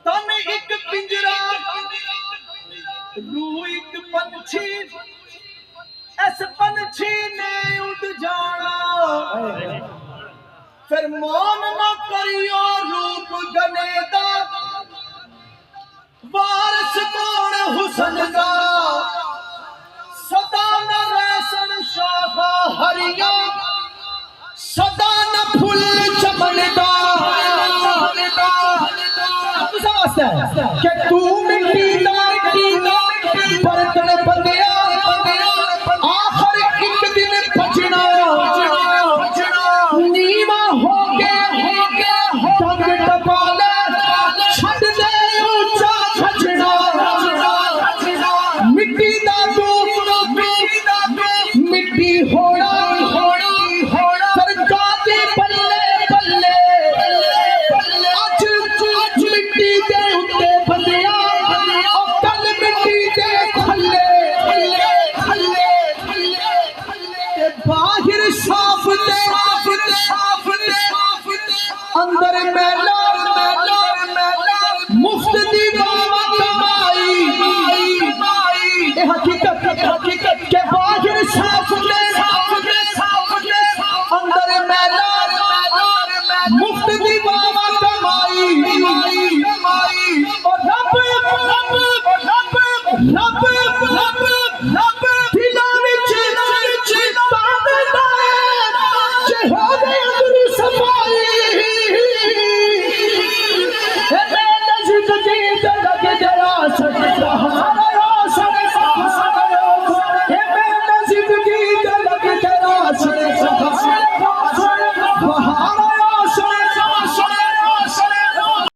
तन एक पिंजरा रू एक पंछी इस पंछी ने उड़ जाना फिर मान न करियो रूप गने दा वारस कौन हुसन दा सदा न रैसन शाखा हरिया सदा न फुल चमन दा कि तू मिट्टी दा बर्तन बंदिया आखिर एक दिन बचना नीवा हो के डंग टपाले छड़ दे ऊंचा खजना मिट्टी दा तू मिट्टी होना सरकार दे बल्ले बल्ले आज मिट्टी दे उत्ते बंदिया और कल मिट्टी दे खल्ले बाहर साफ दे अंदर मैला मुफ्त दी कमाई ये हकीकत के बाहर साफ दे अंदर मैला मुफ्त दी कमाई और रब